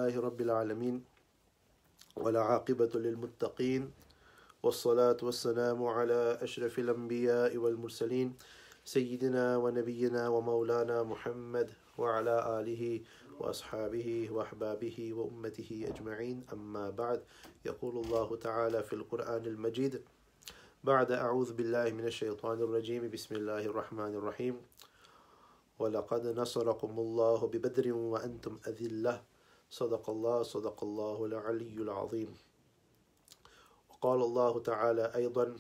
لله رب العالمين والعاقبة للمتقين والصلاة والسلام على أشرف الأنبياء والمرسلين سيدنا ونبينا ومولانا محمد وعلى آله وأصحابه وأحبابه وأمته أجمعين. أما بعد، يقول الله تعالى في القرآن المجيد بعد أعوذ بالله من الشيطان الرجيم بسم الله الرحمن الرحيم ولقد نصركم الله ببدر وأنتم أذلة صدق الله العلي العظيم. وقال الله تعالى أيضا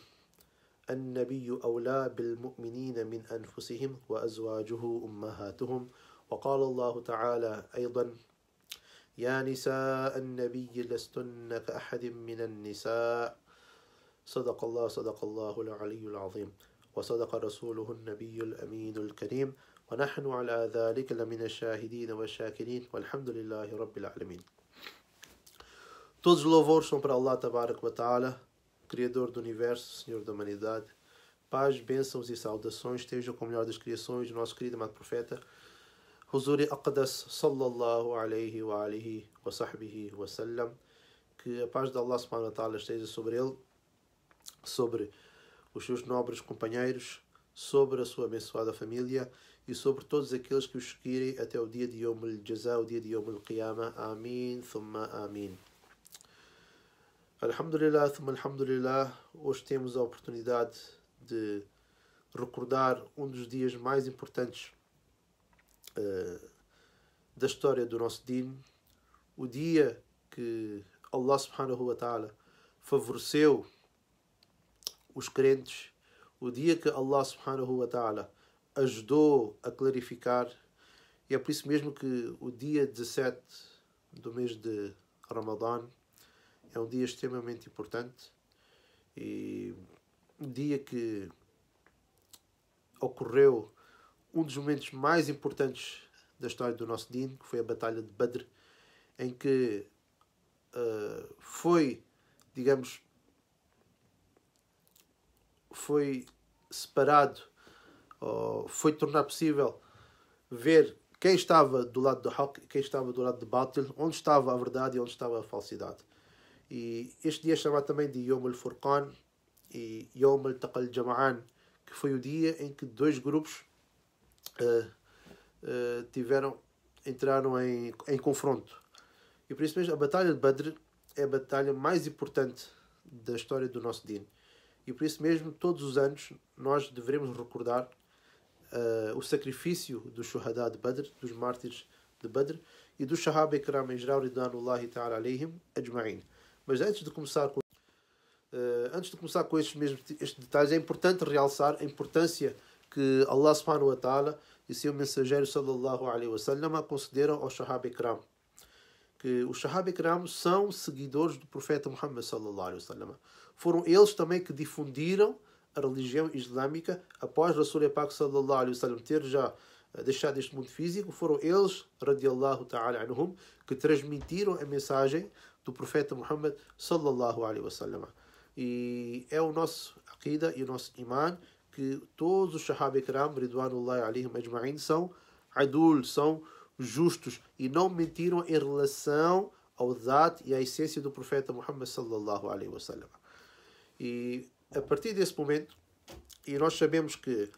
النبي أولى بالمؤمنين من أنفسهم وأزواجه أمهاتهم. وقال الله تعالى أيضا يا نساء النبي لستن كأحد من النساء صدق الله العلي العظيم. وصدق رسوله النبي الأمين الكريم ونحن على ذلك لمن الشاهدين والشاكرين والحمد لله رب العالمين. Todos os louvores são para Allah Tabarak wa Ta'ala, Criador do Universo, Senhor da Humanidade. Paz, bênçãos e saudações estejam com o melhor das criações, nosso querido amado profeta Huzuri Aqdas sallallahu alayhi wa alihi wa sahbihi wa sallam. Que a paz de Allah subhanahu wa ta'ala esteja sobre ele, sobre os seus nobres companheiros, sobre a sua abençoada família e sobre todos aqueles que os seguirem até o dia de Yawm al-Jaza, o dia de Yawm al-Qiyamah. Amin, thumma amin. Alhamdulillah, thumma alhamdulillah. Hoje temos a oportunidade de recordar um dos dias mais importantes da história do nosso Din, o dia que Allah subhanahu wa ta'ala favoreceu os crentes, o dia que Allah subhanahu wa ta'ala ajudou a clarificar, e é por isso mesmo que o dia 17 do mês de Ramadã é um dia extremamente importante e um dia que ocorreu um dos momentos mais importantes da história do nosso Din, que foi a Batalha de Badr, em que foi separado, foi tornar possível ver quem estava do lado do Haqq e quem estava do lado do Batil, onde estava a verdade e onde estava a falsidade. E este dia é chamado também de Yawm al-Furqan e Yawm al-Taqa al-Jama'an, que foi o dia em que dois grupos entraram em confronto. E por isso mesmo a Batalha de Badr é a batalha mais importante da história do nosso Din. E por isso mesmo, todos os anos, nós devemos recordar o sacrifício dos Shuhada de Badr, dos mártires de Badr, e dos Sahaba Ikram em geral, Ridwanullahi ta'ala alayhim ajma'in. Mas antes de começar com estes detalhes, é importante realçar a importância que Allah subhanahu wa ta'ala e seu mensageiro sallallahu alayhi wa sallam concederam aos Sahaba Ikram. Que os Sahaba Ikram são seguidores do profeta Muhammad sallallahu alayhi wa sallam. Foram eles também que difundiram a religião islâmica após Rasul Pak sallallahu alayhi wa sallam ter já deixado este mundo físico. Foram eles, radiallahu ta'ala anhum, que transmitiram a mensagem do profeta Muhammad sallallahu alayhi wa sallam. E é o nosso aqida e o nosso iman que todos os Sahaba Ikram, ridwanullahi alayhim ajma'in, são adul, são justos e não mentiram em relação ao dhat e à essência do profeta Muhammad sallallahu alayhi wa sallam. E a partir desse momento, e nós sabemos que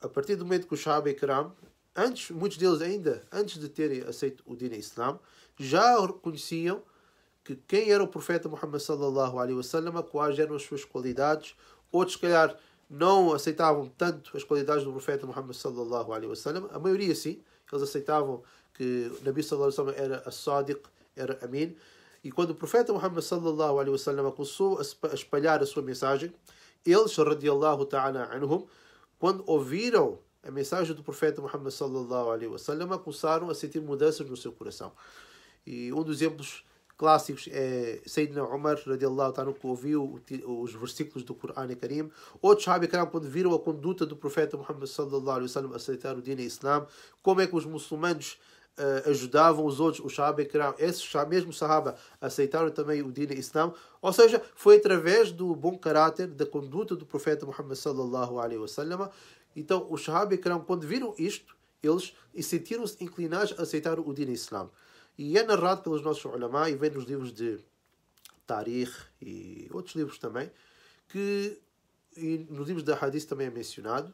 a partir do momento que os Sahaba Ikram, muitos deles ainda antes de terem aceito o Din Islam, já reconheciam que quem era o profeta Muhammad sallallahu alayhi wa sallam, quais eram as suas qualidades. Outros, se calhar, não aceitavam tanto as qualidades do profeta Muhammad sallallahu alayhi wa sallam. A maioria sim, eles aceitavam que o Nabi sallallahu alayhi wa sallam era as-Sadiq, era Amin. E quando o profeta Muhammad sallallahu alayhi wa sallam começou a espalhar a sua mensagem, eles, radiallahu ta'ala anhum, quando ouviram a mensagem do profeta Muhammad sallallahu alayhi wa sallam, começaram a sentir mudanças no seu coração. E um dos exemplos clássicos é Sayyidina Umar, radiallahu ta'ala, que ouviu os versículos do Corão Karim. Outros Sahaba Ikram, quando viram a conduta do profeta Muhammad sallallahu alayhi wa sallam aceitar o Din Islam, como é que os muçulmanos ajudavam os outros, os Sahaba Ikram, esses mesmos Sahaba aceitaram também o Din Islam. Ou seja, foi através do bom caráter, da conduta do profeta Muhammad sallallahu alayhi wa sallam. Então, os Sahaba Ikram, quando viram isto, eles sentiram-se inclinados a aceitar o Din Islam. E é narrado pelos nossos ulama, e vem nos livros de Tarikh e outros livros também, e nos livros da Hadith também é mencionado,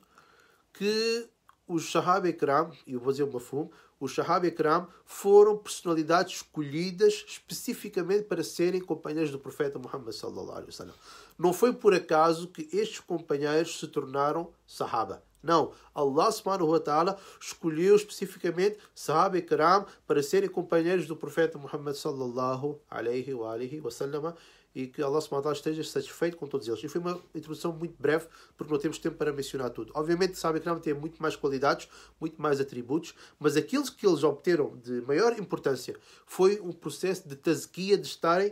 que os Sahaba Ikram, e eu vou dizer o mafhum, os Sahaba Ikram foram personalidades escolhidas especificamente para serem companheiros do profeta Muhammad sallallahu alaihi wasallam. Não foi por acaso que estes companheiros se tornaram Sahaba. Não, Allah subhanahu wa ta'ala escolheu especificamente Sahaba Ikram para serem companheiros do profeta Muhammad sallallahu alaihi wasallam, e que Allah subhanahu wa ta'ala esteja satisfeito com todos eles. E foi uma introdução muito breve, porque não temos tempo para mencionar tudo. Obviamente, Sahaba Ikram tem muito mais qualidades, muito mais atributos, mas aqueles que eles obteram de maior importância foi um processo de tazkiya, de estarem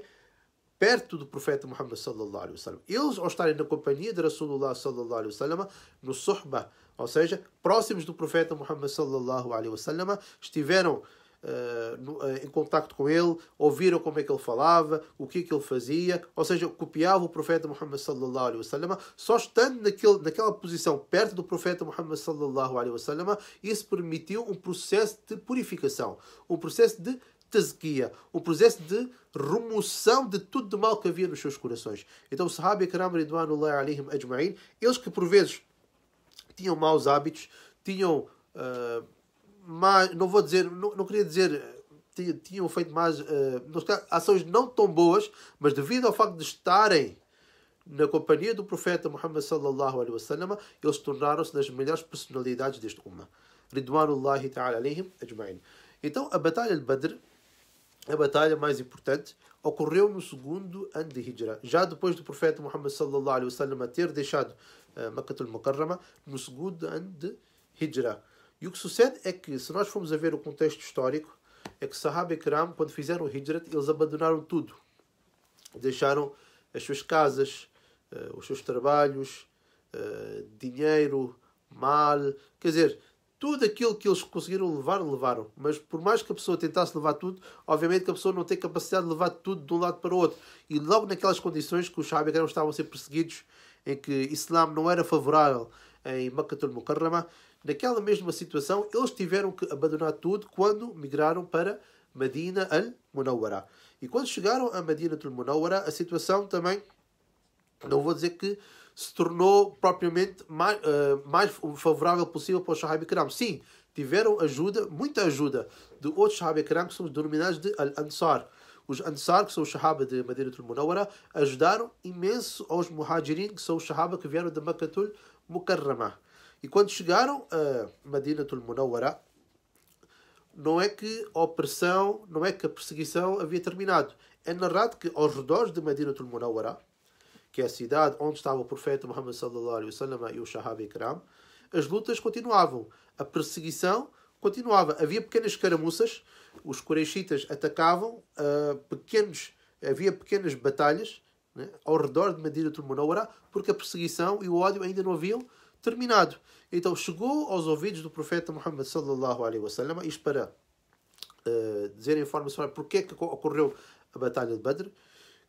perto do profeta Muhammad sallallahu alaihi wasallam. Eles, ao estarem na companhia de Rasulullah sallallahu alaihi wasallam, no suhbah, ou seja, próximos do profeta Muhammad sallallahu alaihi wasallam, estiveram em contacto com ele, ouviram como é que ele falava, o que é que ele fazia, ou seja, copiavam o profeta Muhammad sallallahu alaihi wasallam. Só estando naquela posição perto do profeta Muhammad sallallahu alaihi wasallam, isso permitiu um processo de purificação, um processo de tazkiya, um processo de remoção de tudo de mal que havia nos seus corações. Então, os Sahaba Ikram ridwanullahi alaihim ajma'in, eles que por vezes tinham maus hábitos, tinham não vou dizer, não queria dizer, tinham feito mais ações não tão boas, mas devido ao facto de estarem na companhia do profeta Muhammad sallallahu alaihi wasallam, eles tornaram-se das melhores personalidades deste ummah. Ridwanullahi ta'ala alaihim ajma'in. Então, a Batalha de Badr, a batalha mais importante, ocorreu no segundo ano de Hijra, já depois do profeta Muhammad sallallahu alaihi wasallam ter deixado Makkah al-Mukarrama, no segundo ano de Hijra. E o que sucede é que, se nós formos a ver o contexto histórico, é que Sahaba Ikram, quando fizeram o Hijrat, eles abandonaram tudo. Deixaram as suas casas, os seus trabalhos, dinheiro, mal, quer dizer, tudo aquilo que eles conseguiram levar, levaram. Mas por mais que a pessoa tentasse levar tudo, obviamente que a pessoa não tem capacidade de levar tudo de um lado para o outro. E logo naquelas condições que os Sahaba Ikram estavam a ser perseguidos, em que o Islã não era favorável em Makkah al-Mukarrama, naquela mesma situação, eles tiveram que abandonar tudo quando migraram para Medina al-Munawwara. E quando chegaram a Medina al-Munawwara, a situação também, não vou dizer que se tornou propriamente mais favorável possível para os Sahaba Ikram. Sim, tiveram ajuda, muita ajuda, de outros Sahaba Ikram que são denominados de Al-Ansar. Os Ansar, que são os Sahaba de Medina al-Munawwara, ajudaram imenso aos Muhajirin, que são os Sahaba que vieram de Makkah al-Mukarrama. E quando chegaram a Medina al-Munawwara, não é que a opressão, não é que a perseguição havia terminado. É narrado que aos redores de Medina al-Munawwara, que é a cidade onde estava o profeta Muhammad sallallahu alaihi wasallam e o Sahaba Ikram, as lutas continuavam. A perseguição continuava. Havia pequenas escaramuças, os Quraishitas atacavam, havia pequenas batalhas, né, ao redor de Medina al-Munawwara, porque a perseguição e o ódio ainda não haviam terminado. Então chegou aos ouvidos do profeta Muhammad sallallahu alaihi wasallam, isto para dizer em forma sobre porque é que ocorreu a batalha de Badr,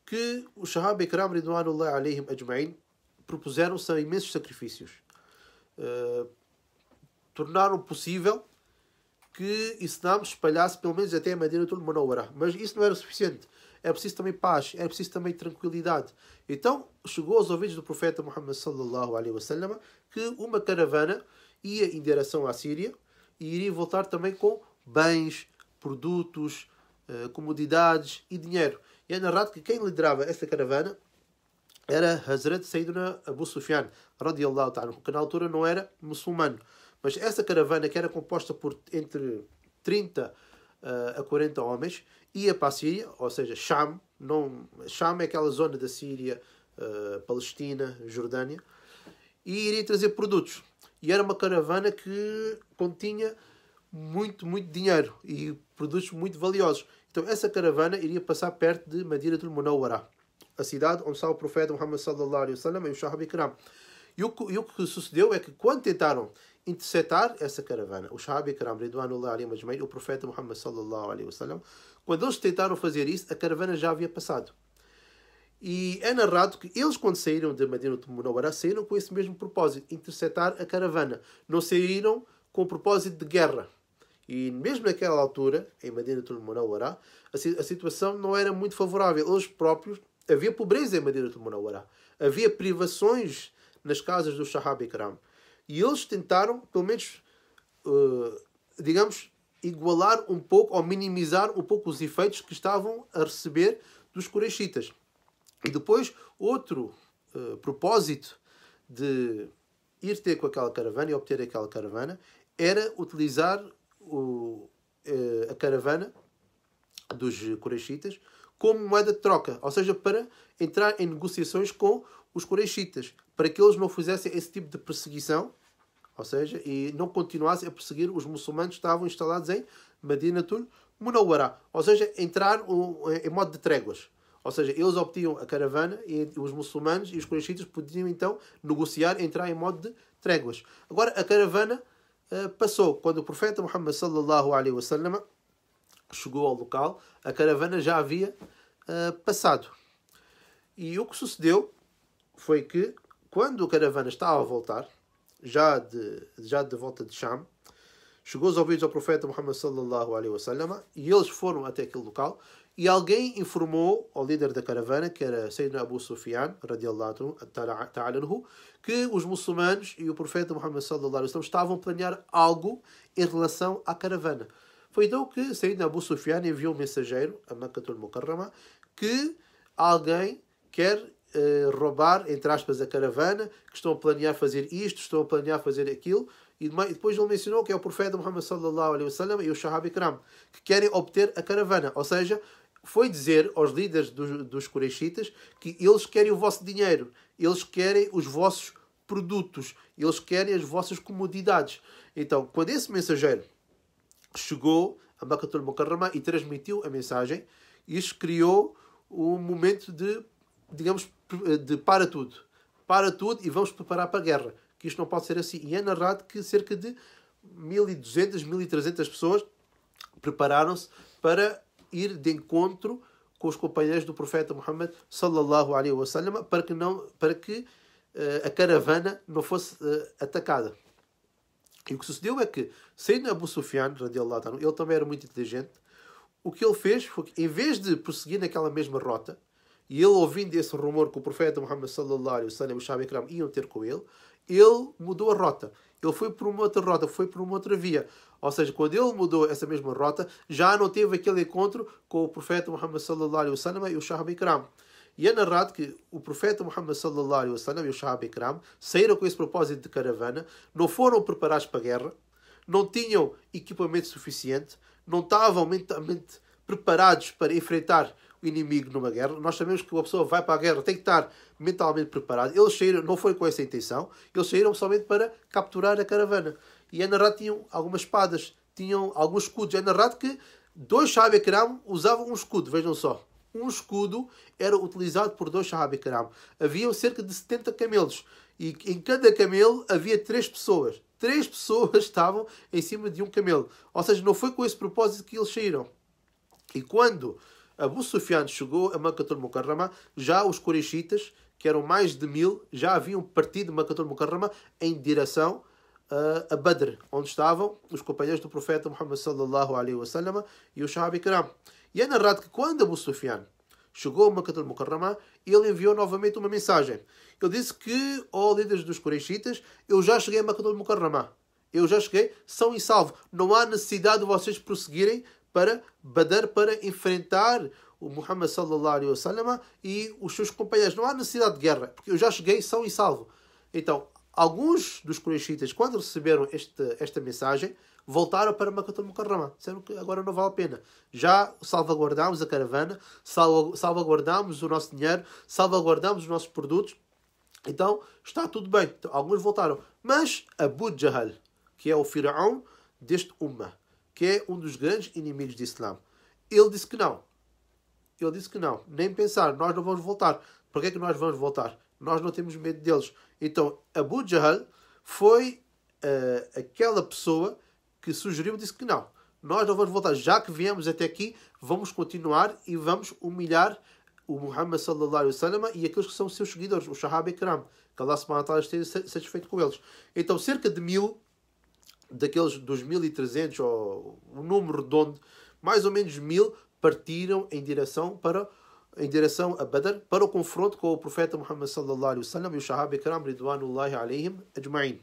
que os Sahaba Ikram ridwanullahi alaihim ajma'in propuseram-se a imensos sacrifícios. Tornaram possível que Islam espalhasse pelo menos até a Medina al-Munawwara. Mas isso não era suficiente. Era preciso também paz, era preciso também tranquilidade. Então chegou aos ouvidos do profeta Muhammad sallallahu alaihi wasallam que uma caravana ia em direção à Síria e iria voltar também com bens, produtos, comodidades e dinheiro. E é narrado que quem liderava essa caravana era Hazrat Sayyidina Abu Sufyan, radiyallahu ta'ala, que na altura não era muçulmano. Mas essa caravana, que era composta por entre 30 a 40 homens, ia para a Síria, ou seja, Sham. Sham é aquela zona da Síria, Palestina, Jordânia, e iria trazer produtos. E era uma caravana que continha muito dinheiro e produtos muito valiosos. Então essa caravana iria passar perto de Medina al-Munawwara, a cidade onde estava o profeta Muhammad sallallahu alaihi wasallam e os Sahaba Ikram. E o que sucedeu é que quando tentaram interceptar essa caravana, os Sahaba Ikram ridwanullahi alaihim ajma'in, o profeta Muhammad sallallahu alaihi wasallam, quando eles tentaram fazer isso, a caravana já havia passado. E é narrado que eles, quando saíram de Medina al-Munawwara, saíram com esse mesmo propósito, interceptar a caravana. Não saíram com o propósito de guerra. E mesmo naquela altura, em Madinatul Munawwara, a situação não era muito favorável. Eles próprios, havia pobreza em Madinatul Munawwara. Havia privações nas casas dos Sahaba Ikram. E eles tentaram, pelo menos, digamos, igualar um pouco, ou minimizar um pouco os efeitos que estavam a receber dos Qurayshitas. E depois, outro propósito de ir ter com aquela caravana e obter aquela caravana era utilizar a caravana dos Qurayshitas como moeda de troca, ou seja, para entrar em negociações com os Qurayshitas, para que eles não fizessem esse tipo de perseguição, ou seja, e não continuassem a perseguir os muçulmanos que estavam instalados em Madinatul Munawwara, ou seja, entrar em modo de tréguas. Ou seja, eles obtinham a caravana e os muçulmanos e os Qurayshitas podiam então negociar, entrar em modo de tréguas. Agora, a caravana passou. Quando o profeta Muhammad sallallahu alaihi wasallam chegou ao local, a caravana já havia passado. E o que sucedeu foi que, quando a caravana estava a voltar, já de volta de Sham, chegou aos ouvidos ao profeta Muhammad sallallahu alaihi wasallam e eles foram até aquele local e alguém informou ao líder da caravana, que era Sayyidina Abu Sufyan, radiallahu ta'ala anhu, que os muçulmanos e o profeta Muhammad sallallahu alaihi wasallam estavam a planear algo em relação à caravana. Foi então que Sayyidina Abu Sufyan enviou um mensageiro a Makkatul Mukarrama que alguém quer roubar, entre aspas, a caravana, que estão a planear fazer isto, estão a planear fazer aquilo, e depois ele mencionou que é o profeta Muhammad sallallahu alaihi wasallam e o Sahaba Ikram, que querem obter a caravana. Ou seja, foi dizer aos líderes dos Qurayshitas que eles querem o vosso dinheiro, eles querem os vossos produtos, eles querem as vossas comodidades. Então, quando esse mensageiro chegou a Makkatul Mukarrama e transmitiu a mensagem, isso criou um momento de, digamos, de para tudo e vamos preparar para a guerra, que isto não pode ser assim. E é narrado que cerca de 1.200, 1.300 pessoas prepararam-se para ir de encontro com os companheiros do profeta Muhammad sallallahu alaihi wasallam para que a caravana não fosse atacada. E o que sucedeu é que Sayyidina Abu Sufyan, radiallahu anhu, ele também era muito inteligente. O que ele fez foi que, em vez de prosseguir naquela mesma rota, e ele ouvindo esse rumor que o profeta Muhammad sallallahu alaihi wasallam e os Sahaba Ikram iam ter com ele mudou a rota. Ele foi por uma outra rota, foi por uma outra via. Ou seja, quando ele mudou essa mesma rota, já não teve aquele encontro com o profeta Muhammad sallallahu alaihi wasallam e os Sahaba Ikram. E é narrado que o profeta Muhammad sallallahu alaihi wasallam e os Sahaba Ikram saíram com esse propósito de caravana, não foram preparados para a guerra, não tinham equipamento suficiente, não estavam mentalmente preparados para enfrentar o inimigo numa guerra. Nós sabemos que uma pessoa vai para a guerra, tem que estar mentalmente preparado. Eles saíram, não foi com essa intenção, eles saíram somente para capturar a caravana. E é narrado que tinham algumas espadas, tinham alguns escudos. É narrado que 2 Sahaba Ikram usavam um escudo, vejam só. Um escudo era utilizado por 2 Sahaba Ikram. Havia cerca de 70 camelos. E em cada camelo havia 3 pessoas. 3 pessoas estavam em cima de um camelo. Ou seja, não foi com esse propósito que eles saíram. E quando Abu Sufyan chegou a Makkatul Mukarrama, já os Qurayshitas, que eram mais de 1000, já haviam partido de Makkatul Mukarrama em direção a Badr, onde estavam os companheiros do profeta Muhammad sallallahu alaihi wasallam e os Sahaba Ikram. E é narrado que quando Abu Sufyan chegou a Makkatul Mukarrama, ele enviou novamente uma mensagem. Ele disse que, líderes dos Qurayshitas, eu já cheguei a Makkatul Mukarrama. Eu já cheguei, são e salvo. Não há necessidade de vocês prosseguirem para Badr, para enfrentar o Muhammad sallallahu alaihi wasallam e os seus companheiros. Não há necessidade de guerra, porque eu já cheguei, são e salvo. Então, alguns dos Qurayshitas, quando receberam esta mensagem, voltaram para Makkatul Mukarrama. Disseram que agora não vale a pena. Já salvaguardamos a caravana, salvaguardamos o nosso dinheiro, salvaguardamos os nossos produtos. Então, está tudo bem. Então, alguns voltaram. Mas Abu Jahl, que é o faraó deste Ummah, que é um dos grandes inimigos do Islã, ele disse que não. Ele disse que não. Nem pensar. Nós não vamos voltar. Por que é que nós vamos voltar? Nós não temos medo deles. Então, Abu Jahl foi aquela pessoa que sugeriu, disse que não. Nós não vamos voltar. Já que viemos até aqui, vamos continuar e vamos humilhar o Muhammad sallallahu alaihi wasallam e aqueles que são seus seguidores, os Sahaba Ikram. Que Allah subhanahu wa ta'ala esteja satisfeito com eles. Então, cerca de 1000 daqueles dos 1300, ou um número redondo, mais ou menos 1000 partiram em direção a Badr, para o confronto com o profeta Muhammad sallallahu alaihi wasallam e os Sahaba Ikram ridwanullahi alaihim ajma'in.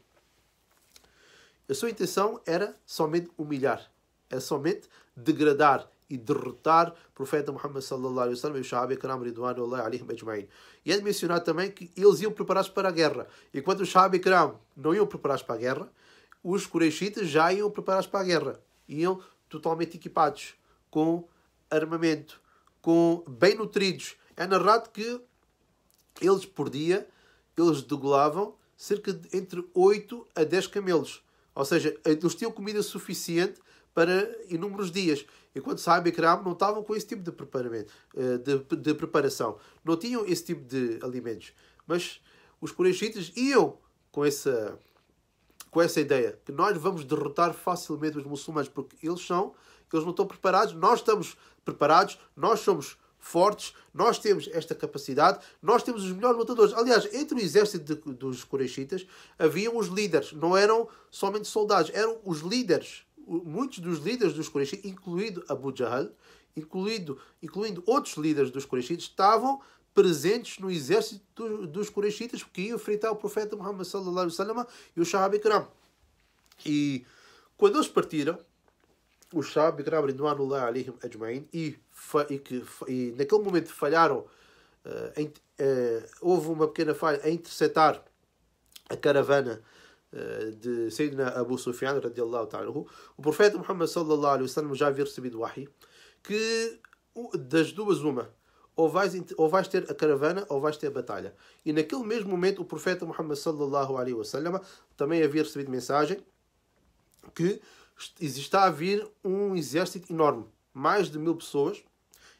A sua intenção era somente humilhar, era somente degradar e derrotar o profeta Muhammad sallallahu alaihi wasallam e os Sahaba Ikram ridwanullahi alaihim ajma'in. E é de mencionar também que eles iam preparados para a guerra. E quando os Sahaba Ikram não iam preparados para a guerra, os Quraishitas já iam preparados para a guerra. Iam totalmente equipados, com armamento, bem nutridos. É narrado que eles, por dia, eles degolavam cerca de entre 8 a 10 camelos. Ou seja, eles tinham comida suficiente para inúmeros dias. Enquanto Sahaba Ikram não estavam com esse tipo de preparação. Não tinham esse tipo de alimentos. Mas os Quraishitas iam com essa ideia, que nós vamos derrotar facilmente os muçulmanos, porque eles não estão preparados, nós estamos preparados, nós somos fortes, nós temos esta capacidade, nós temos os melhores lutadores. Aliás, entre o exército dos Quraishitas haviam os líderes, não eram somente soldados, eram os líderes. Muitos dos líderes dos Quraishitas, incluindo Abu Jahl, incluindo outros líderes dos Quraishitas, estavam presentes no exército dos Quraishitas, porque iam enfrentar o profeta Muhammad sallallahu alaihi wasallam e os Sahaba Ikram. E quando eles partiram, os Sahaba Ikram ridwanullahi alaihim ajma'in, e naquele momento falharam, houve uma pequena falha a interceptar a caravana de Sayyidina Abu Sufyan radiallahu ta'ala. O profeta Muhammad sallallahu alaihi wasallam já havia recebido wahi que das duas uma, ou vais ter a caravana ou vais ter a batalha. E naquele mesmo momento o profeta Muhammad sallallahu alaihi wasallam também havia recebido mensagem que está a vir um exército enorme, mais de 1000 pessoas.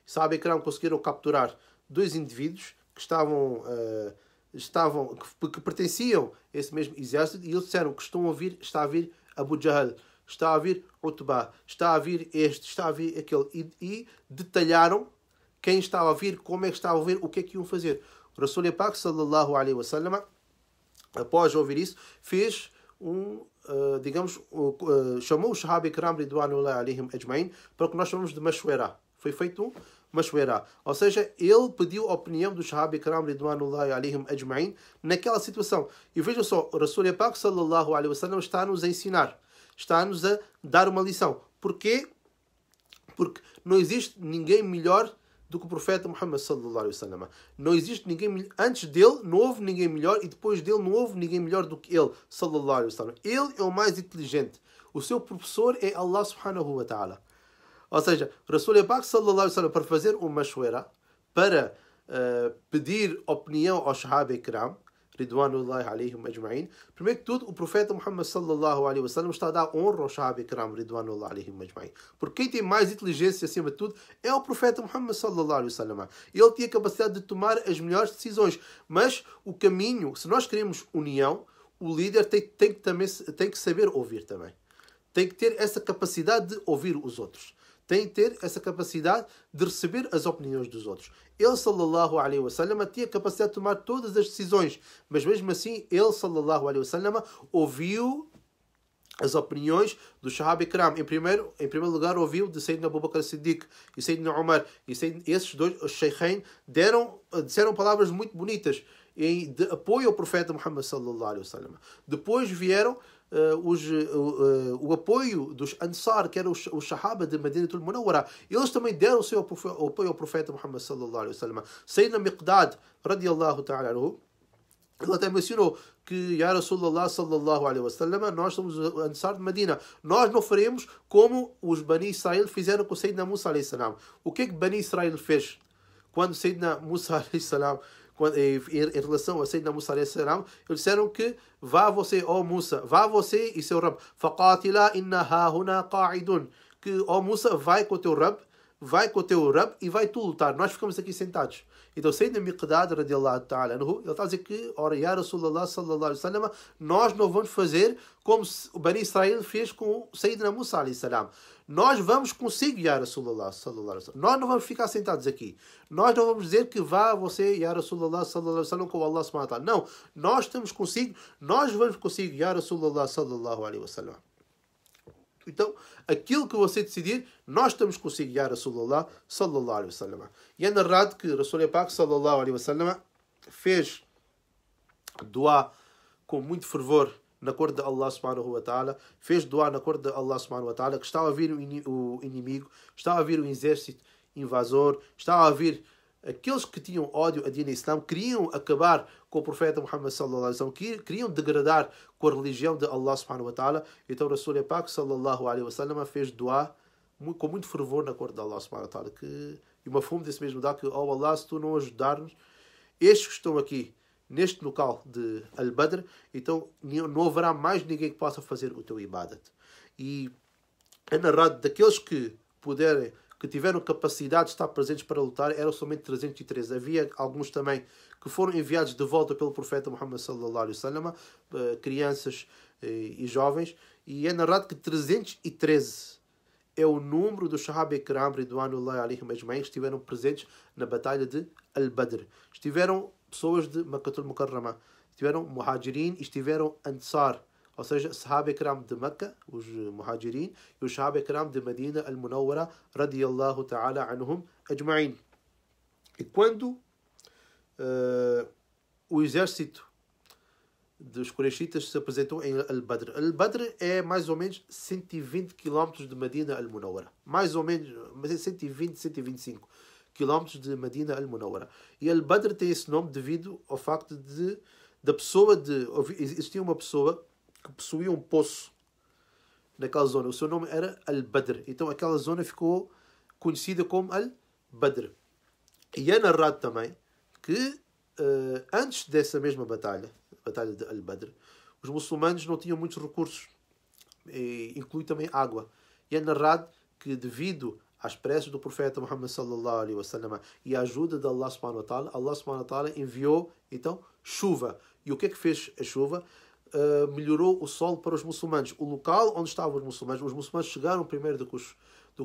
Sahaba Ikram conseguiram capturar 2 indivíduos que que pertenciam a esse mesmo exército, e eles disseram que está a vir Abu Jahl, está a vir Utbah, está a vir este, está a vir aquele, e detalharam quem estava a vir, como é que estava a vir, o que é que iam fazer. O Rasul Pak sallallahu alaihi wasallam, após ouvir isso, fez chamou os Sahaba Ikram ridwanullahi alaihim ajma'in para o que nós chamamos de mashwara. Foi feito um mashwara. Ou seja, ele pediu a opinião dos Sahaba Ikram ridwanullahi alaihim ajma'in naquela situação. E vejam só, o Rasul Pak sallallahu alaihi wasallam está-nos a ensinar, está-nos a dar uma lição. Porquê? Porque não existe ninguém melhor do que o profeta Muhammad sallallahu alaihi wasallam. Não existe ninguém antes dele, não houve ninguém melhor, e depois dele não houve ninguém melhor do que ele, sallallahu alaihi wasallam. Ele é o mais inteligente. O seu professor é Allah subhanahu wa ta'ala. Ou seja, Rasul Pak sallallahu alaihi wasallam, para fazer uma mashwara, para pedir opinião aos Sahaba Ikram ridwanullahi alaihim ajma'in, primeiro que tudo, o profeta Muhammad sallallahu alaihi wasallam está a dar honra aos Sahaba Ikram ridwanullahi alaihim ajma'in. Porque quem tem mais inteligência acima de tudo é o profeta Muhammad sallallahu alaihi wasallam. Ele tinha a capacidade de tomar as melhores decisões. Mas o caminho, se nós queremos união, o líder tem que saber ouvir também. Tem que ter essa capacidade de ouvir os outros. Tem que ter essa capacidade de receber as opiniões dos outros. Ele, sallallahu alaihi wasallam, tinha a capacidade de tomar todas as decisões, mas mesmo assim, ele, sallallahu alaihi wasallam, ouviu as opiniões dos Sahaba Ikram. Em primeiro lugar, ouviu de Sayyidina Abu Bakr Siddiq e Sayyidina Umar. E esses dois, os Sheikhain, disseram palavras muito bonitas de apoio ao profeta Muhammad sallallahu alaihi wasallam. Depois vieram o apoio dos Ansar, que eram os Sahaba de Madinatul Munawwara. Eles também deram o seu apoio ao profeta Muhammad sallallahu alaihi wasallam. Sayyidina Miqdad radiyallahu ta'ala anhu, ele até mencionou que, Ya Rasulullah sallallahu alaihi wasallam, nós somos os Ansar de Medina. Nós não faremos como os Bani Israel fizeram com Sayyidina Musa alaihi salam. O que é que Bani Israel fez quando Sayyidina Musa alaihi salam, em relação a Sayyidina Musa alaihi salam, eles disseram que vá você, ó Musa, vá você e seu Rabb, faqatila inna hahuna qa'idun, que, ó Musa, vai com o teu Rabb e vai tu lutar, nós ficamos aqui sentados. Então Sayyidina Miqdad radiallahu ta'ala anhu, ele está a dizer que, ora, Ya Rasulullah sallallahu alaihi wasallam, nós não vamos fazer como o Bani Israel fez com Sayyidina Musa alaihi salam. Nós vamos consigo, Ya Rasulullah sallallahu alaihi wasallam. Nós não vamos ficar sentados aqui. Nós não vamos dizer que vá você, Ya Rasulullah sallallahu alaihi wasallam, com Allah subhanahu wa ta'ala. Não, nós estamos consigo, nós vamos consigo, Ya Rasulullah sallallahu alaihi wasallam. Então, aquilo que você decidir, nós estamos consigo, ya Rasulullah sallallahu alaihi wasallam. E é narrado que Rasul Pak sallallahu alaihi wasallam fez dua com muito fervor na cor de Allah subhanahu wa ta'ala, fez dua na cor de Allah subhanahu wa ta'ala, que estava a vir o inimigo, estava a vir o exército invasor, estava a vir aqueles que tinham ódio a Dina Islam, queriam acabar com o profeta Muhammad sallallahu alaihi wasallam, queriam degradar com a religião de Allah subhanahu wa ta'ala. Então Rasul Pak sallallahu alaihi wasallam fez dua com muito fervor na cor de Allah subhanahu wa ta'ala, e uma fumo desse mesmo dá que, oh Allah, se tu não ajudar-nos, estes que estão aqui neste local de Al-Badr, então não haverá mais ninguém que possa fazer o teu ibadat. E é narrado daqueles que puderem, que tiveram capacidade de estar presentes para lutar, eram somente 313. Havia alguns também que foram enviados de volta pelo profeta Muhammad sallallahu alaihi wasallam, crianças e jovens, e é narrado que 313 é o número dos Sahaba Ikram ridwanullahi alaihim ajma'in que estiveram presentes na batalha de Al-Badr. Estiveram pessoas de Makkatul Mukarrama, estiveram Muhajirin e estiveram Ansar, ou seja, Sahaba Ikram de Mecca, os Muhajirin, e os Sahaba Ikram de Medina Al-Munawwara radiyallahu ta'ala anhum ajma'in. E quando o exército dos Qurayshitas se apresentou em Al-Badr. Al-Badr é mais ou menos 120 km de Medina Al-Munawwara. Mais ou menos, mas é 120, 125 km de Medina Al-Munawwara. E Al-Badr tem esse nome devido ao facto existia uma pessoa que possuía um poço naquela zona. O seu nome era Al-Badr. Então aquela zona ficou conhecida como Al-Badr. E é narrado também que antes dessa mesma batalha, a batalha de Al-Badr, os muçulmanos não tinham muitos recursos, inclui também água. E é narrado que devido às preces do profeta Muhammad sallallahu alaihi wasallam e à ajuda de Allah subhanahu wa ta'ala, Allah subhanahu wa ta'ala enviou então chuva. E o que é que fez a chuva? Melhorou o solo para os muçulmanos. O local onde estavam os muçulmanos chegaram primeiro do que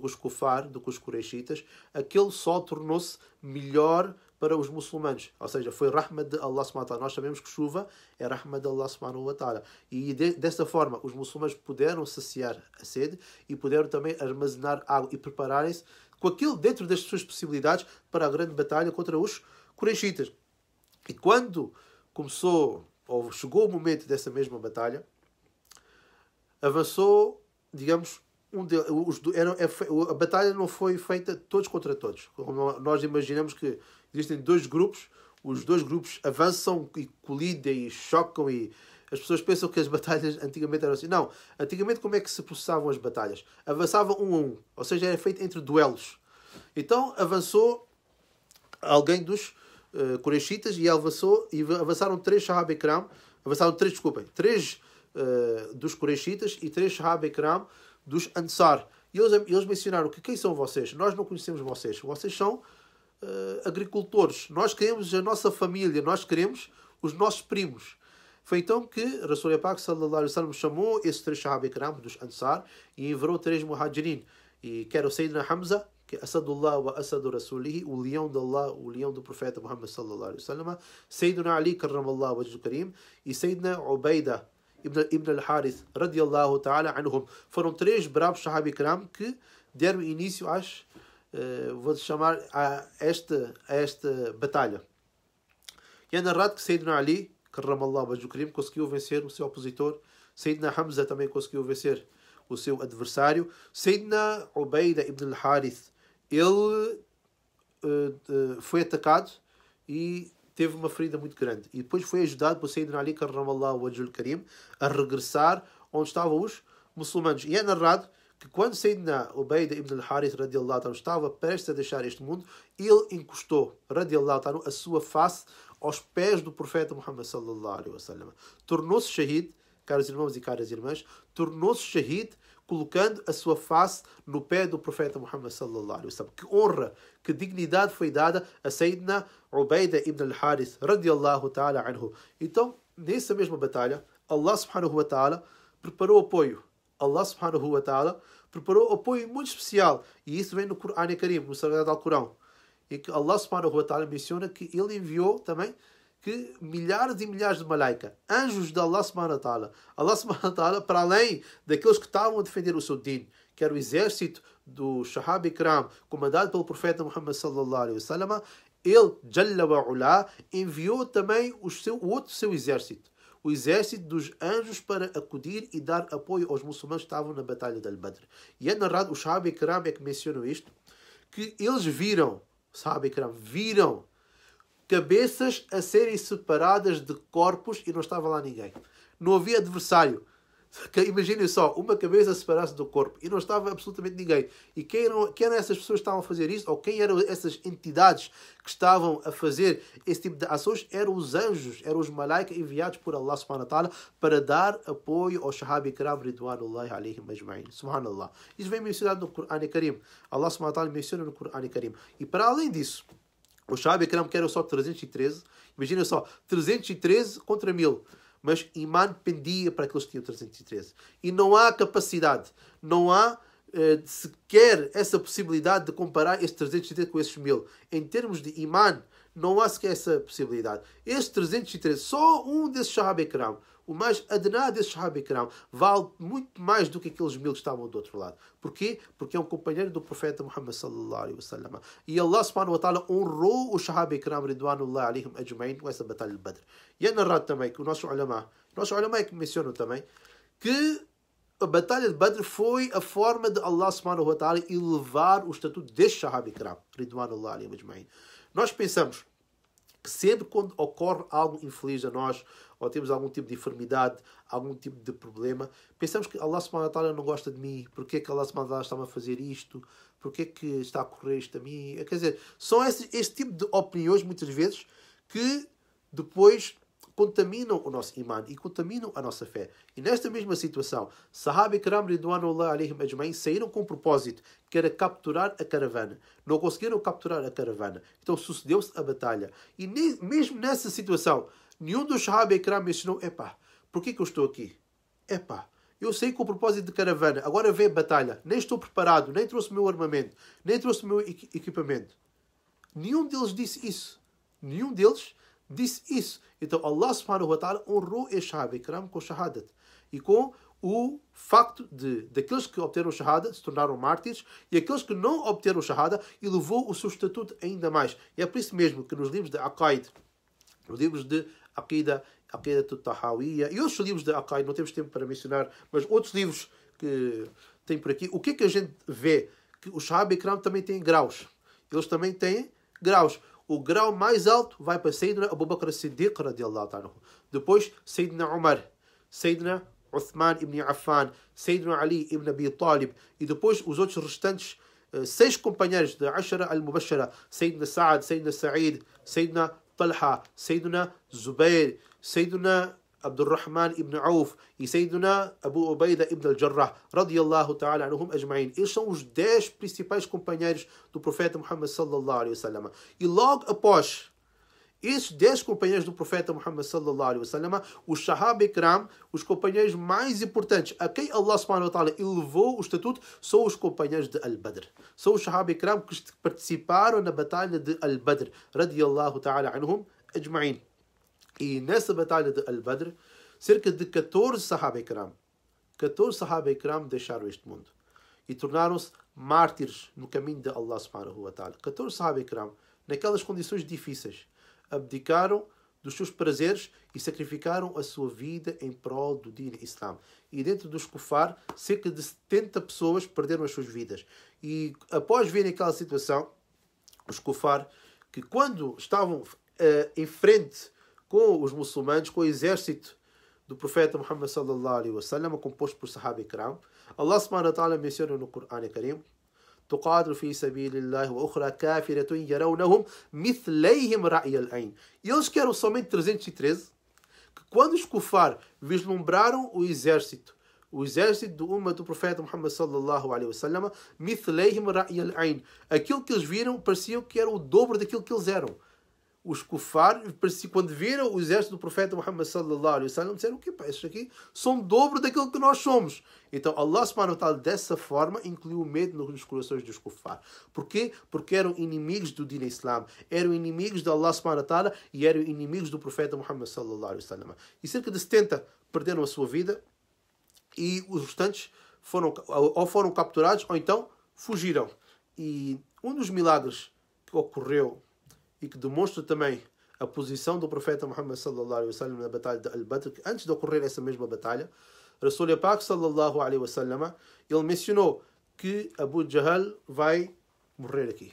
os kufar, do que os Qurayshitas, aquele solo tornou-se melhor para os muçulmanos. Ou seja, foi rahmat de Allah subhanahu wa ta'ala. Nós sabemos que chuva é rahmat de Allah subhanahu wa ta'ala. E dessa forma, os muçulmanos puderam saciar a sede e puderam também armazenar água e prepararem-se com aquilo dentro das suas possibilidades para a grande batalha contra os Qurayshitas. E quando chegou o momento dessa mesma batalha, avançou, digamos, a batalha não foi feita todos contra todos. Como nós imaginamos que existem dois grupos, os dois grupos avançam e colidem e chocam, e as pessoas pensam que as batalhas antigamente eram assim. Não, antigamente como é que se processavam as batalhas? Avançavam um a um, ou seja, era feito entre duelos. Então avançou alguém dos Qurayshitas e avançaram três Sahaba Ikram, três dos Qurayshitas e três Sahaba Ikram dos Ansar. E eles mencionaram que quem são vocês? Nós não conhecemos vocês. Vocês são agricultores. Nós queremos a nossa família. Nós queremos os nossos primos. Foi então que Rasul Pak sallallahu alaihi wasallam chamou esses três Sahaba Ikram dos Ansar e enviou três Muhajirin. E que era o Sayyidina Hamza, que é Asadullah wa Asadu Rasulihi, o leão de Allah, o leão do profeta Muhammad sallallahu alaihi wasallam, Sayyidina Ali karramallahu wajhu karim e Sayyidina Ubaida Ibn al-Harith radiyallahu ta'ala anhum. Foram três bravos Sahaba Ikram que deram início a esta batalha. E é narrado que Sayyidina Ali karramallahu wajhu karim conseguiu vencer o seu opositor. Sayyidina Hamza também conseguiu vencer o seu adversário. Sayyidina Ubaida Ibn al-Harith, ele foi atacado e teve uma ferida muito grande. E depois foi ajudado por Sayyidina Ali karramallahu wajhul karim a regressar onde estavam os muçulmanos. E é narrado que quando Sayyidina Ubaida Ibn al-Harith radiyallahu ta'ala estava prestes a deixar este mundo, ele encostou radiyallahu ta'ala a sua face aos pés do profeta Muhammad sallallahu alaihi wasallam. Tornou-se shahid, caros irmãos e caras irmãs, tornou-se shahid colocando a sua face no pé do profeta Muhammad sallallahu alaihi wasallam. Que honra, que dignidade foi dada a Sayyidina Ubaida Ibn al-Harith radiyallahu ta'ala anhu. Então, nessa mesma batalha, Allah subhanahu wa ta'ala preparou apoio. Allah subhanahu wa ta'ala preparou apoio muito especial. E isso vem no Qur'an Karim, no Sagrado Alcorão, em que Allah subhanahu wa ta'ala menciona que ele enviou também que milhares e milhares de malaika, anjos de Allah subhanahu wa ta'ala, Allah subhanahu wa ta'ala, para além daqueles que estavam a defender o seu din, que era o exército do Shahaba Ikram, comandado pelo profeta Muhammad sallallahu alaihi wasallam, ele, Jalla wa Ula, enviou também o outro seu exército, o exército dos anjos, para acudir e dar apoio aos muçulmanos que estavam na batalha de Al-Badr. E é narrado, os Shahaba Ikram é que mencionam isto, que eles viram, Sahaba Ikram, viram cabeças a serem separadas de corpos e não estava lá ninguém. Não havia adversário. Imaginem só, uma cabeça separasse do corpo e não estava absolutamente ninguém. E quem eram essas pessoas que estavam a fazer isso? Ou quem eram essas entidades que estavam a fazer esse tipo de ações? Eram os anjos, eram os malaika enviados por Allah subhanahu wa ta'ala para dar apoio aos Shahaba Ikram ridwanullahi alaihim ajma'in. Subhanallah. Isso vem mencionado no Qur'an Karim. Allah subhanahu wa ta'ala menciona no Qur'an Karim. E para além disso, os Shahaba Ikram, que eram só 313, imagina só, 313 contra 1000. Mas Iman pendia para aqueles que tinham 313. E não há capacidade, não há sequer essa possibilidade de comparar estes 313 com esses 1000. Em termos de Iman, não há sequer essa possibilidade. Estes 313, só um desses Shahaba Ikram, o mais adná desses Shahaba Ikram, vale muito mais do que aqueles 1000 que estavam do outro lado. Porquê? Porque é um companheiro do profeta Muhammad sallallahu alaihi wasallam. E Allah subhanahu wa ta'ala honrou os Shahaba Ikram ridwanullahi alaihim ajma'in com essa batalha de Badr. E é narrado também que o nosso ulama é que mencionam também que a batalha de Badr foi a forma de Allah subhanahu wa ta'ala elevar o estatuto destes Shahaba Ikram ridwanullahi alaihim ajma'in. Nós pensamos que sempre quando ocorre algo infeliz a nós, ou temos algum tipo de enfermidade, algum tipo de problema, pensamos que Allah subhanahu wa ta'ala não gosta de mim. Porquê que Allah subhanahu wa ta'ala está-me a fazer isto? Porquê que está a ocorrer isto a mim? Quer dizer, são esse tipo de opiniões, muitas vezes, que depois contaminam o nosso iman e contaminam a nossa fé. E nesta mesma situação, Sahaba Ikram ridwanullahi alaihim ajma'in saíram com um propósito, que era capturar a caravana. Não conseguiram capturar a caravana. Então sucedeu-se a batalha. E mesmo nessa situação, nenhum dos Sahaba Ikram mencionou: epá, porquê que eu estou aqui? Epá, eu saí com o propósito de caravana, agora vem a batalha, nem estou preparado, nem trouxe o meu armamento, nem trouxe o meu equipamento. Nenhum deles disse isso. Nenhum deles disse isso. Então Allah subhanahu wa ta'ala honrou este Sahaba Ikram com shahadat. E com o facto daqueles que obteram shahada se tornaram mártires, e aqueles que não obteram shahada elevou o seu estatuto ainda mais. E é por isso mesmo que nos livros de Aqaid, nos livros de Aqida Tahawiyya e outros livros de Aqaid, não temos tempo para mencionar, mas outros livros que tem por aqui, o que é que a gente vê? Que os Sahaba Ikram também têm graus. Eles também têm graus. O grau mais alto vai para Sayyidina Abu Bakr as-Siddiq radiallahu ta'ala. Depois Sayyidina Umar, Sayyidina Uthman ibn Affan, Sayyidina Ali ibn Abi Talib, e depois os outros restantes 6 companheiros da Ashara al-Mubashara, Sayyidina Sa'ad, Sayyidina Sa'id, Sayyidina Talha, Sayyidina Zubair, Sayyidina Abdurrahman ibn Auf e Sayyidina Abu Ubaida ibn al-Jarrah radiyallahu ta'ala anhum ajma'in. Eles são os 10 principais companheiros do profeta Muhammad sallallahu alaihi wasallam. E logo após esses 10 companheiros do profeta Muhammad sallallahu alaihi wasallam, os Sahaba Ikram, os companheiros mais importantes, a quem Allah subhanahu wa ta'ala elevou o estatuto, são os companheiros de Al-Badr. São os Sahaba Ikram que participaram na batalha de Al-Badr radiyallahu ta'ala anhum ajma'in. E nessa batalha de Al-Badr, cerca de 14 Sahaba Ikram deixaram este mundo e tornaram-se mártires no caminho de Allah subhanahu wa ta'ala. 14 Sahaba Ikram, naquelas condições difíceis, abdicaram dos seus prazeres e sacrificaram a sua vida em prol do Din Islam. E dentro dos Kufar, cerca de 70 pessoas perderam as suas vidas. E após verem aquela situação, os Kufar, que quando estavam em frente com os muçulmanos, com o exército do profeta Muhammad sallallahu alaihi wasallam, composto por Sahaba Ikram, Allah subhanahu wa ta'ala menciona no Qur'an Karim: تقاتل في سبيل الله وأخرى كافرة يرونهم مثليهم رأي العين. E eles que eram somente 313, que quando os Kufar vislumbraram o exército do Ummah do profeta Muhammad sallallahu alaihi wasallam, مثليهم رأي العين, aquilo que eles viram parecia que era o dobro daquilo que eles eram. os kufar, quando viram o exército do profeta Muhammad sallallahu alaihi wasallam, disseram que estes aqui são o dobro daquilo que nós somos. Então Allah subhanahu wa ta'ala dessa forma incluiu o medo nos corações dos kufar. Porquê? Porque eram inimigos do Din Islam, eram inimigos de Allah subhanahu wa ta'ala e eram inimigos do profeta Muhammad sallallahu alaihi wasallam. E cerca de 70 perderam a sua vida e os restantes foram capturados ou então fugiram. E um dos milagres que ocorreu e que demonstra também a posição do profeta Muhammad sallallahu alaihi wasallam na batalha de Al-Badr, que antes de ocorrer essa mesma batalha, Rasul Pak sallallahu alaihi wasallam, ele mencionou que Abu Jahl vai morrer aqui.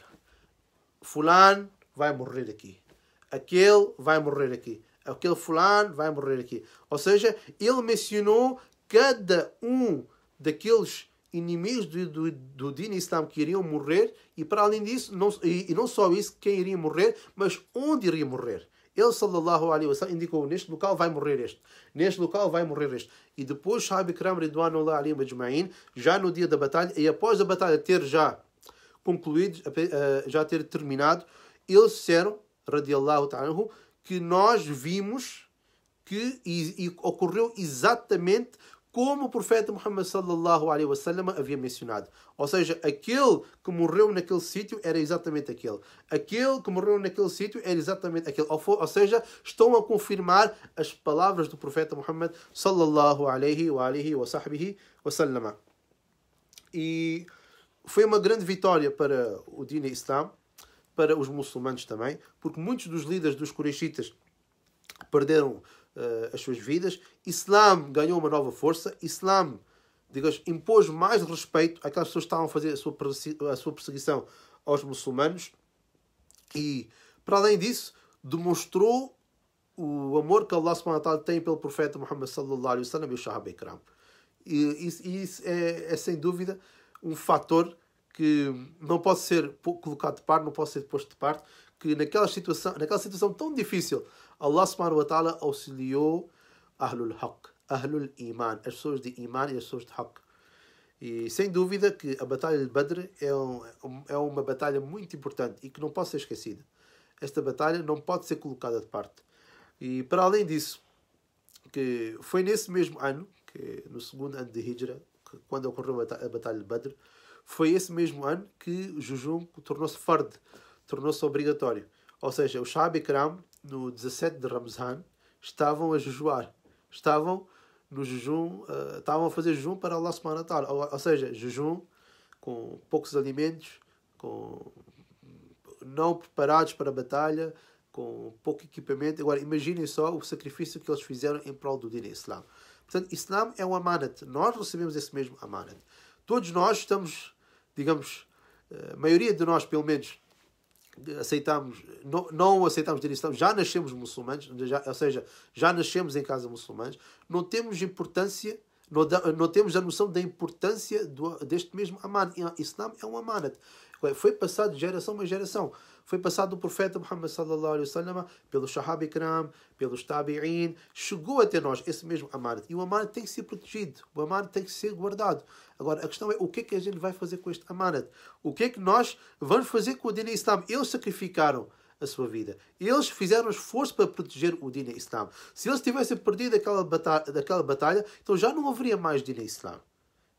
Fulano vai morrer aqui. Aquele vai morrer aqui. Aquele fulano vai morrer aqui. Ou seja, ele mencionou cada um daqueles inimigos do Din Islam que iriam morrer, e para além disso, não só isso, quem iria morrer, mas onde iria morrer. Ele, sallallahu alaihi wasallam, indicou, neste local vai morrer este, neste local vai morrer este. E depois, Sahaba Ikram Ridwanullah alayhim ajma'in, já no dia da batalha, e após a batalha ter já concluído, já ter terminado, eles disseram, radiallahu ta'ala, que nós vimos que e ocorreu exatamente como o profeta Muhammad sallallahu alaihi wasallam havia mencionado. Ou seja, aquele que morreu naquele sítio era exatamente aquele. Aquele que morreu naquele sítio era exatamente aquele. Ou seja, estão a confirmar as palavras do profeta Muhammad sallallahu alaihi wa sahbihi wasallam. E foi uma grande vitória para o Din Islam, para os muçulmanos também, porque muitos dos líderes dos Qurayshitas perderam as suas vidas. Islam ganhou uma nova força. Islam, digamos, impôs mais respeito àquelas pessoas que estavam a fazer a sua perseguição aos muçulmanos. E, para além disso, demonstrou o amor que Allah subhanahu wa ta'ala tem pelo profeta Muhammad sallallahu alaihi wasallam e o Sahaba Ikram. E isso é sem dúvida um fator que não pode ser colocado de parte, não pode ser posto de parte, que naquela situação tão difícil, Allah subhanahu wa ta'ala auxiliou Ahlul Haqq, Ahlul Iman, as pessoas de Iman e as pessoas de Haqq. E sem dúvida que a batalha de Badr é uma batalha muito importante e que não pode ser esquecida. Esta batalha não pode ser colocada de parte. E para além disso, que foi nesse mesmo ano, que no segundo ano de Hijra, quando ocorreu a batalha de Badr, foi esse mesmo ano que o jejum tornou-se fard, tornou-se obrigatório. Ou seja, os Sahaba Ikram, no 17 de Ramzan, estavam a jejuar. Estavam no jejum, estavam a fazer jejum para Allah subhanahu wa ta'ala. Ou seja, jejum com poucos alimentos, não preparados para a batalha, com pouco equipamento. Agora, imaginem só o sacrifício que eles fizeram em prol do Din Islam. Portanto, Islam é um amanat. Nós recebemos esse mesmo amanat. Todos nós estamos, digamos, a maioria de nós, pelo menos, não aceitamos Din Islam, já nascemos muçulmanos, ou seja, já nascemos em casa muçulmanos, não temos importância, não temos a noção da importância deste mesmo amanat. Islam é um amanat. Foi passado de geração a geração. Foi passado do profeta Muhammad sallallahu alaihi wasallam, pelos Sahaba Ikram, pelos Tabi'in, chegou até nós esse mesmo amanat. E o amanat tem que ser protegido, o amanat tem que ser guardado. Agora, a questão é, o que é que a gente vai fazer com este amanat? O que é que nós vamos fazer com o Din Islam? Eles sacrificaram a sua vida. Eles fizeram esforço para proteger o Din Islam. Se eles tivessem perdido aquela batalha, então já não haveria mais Din Islam.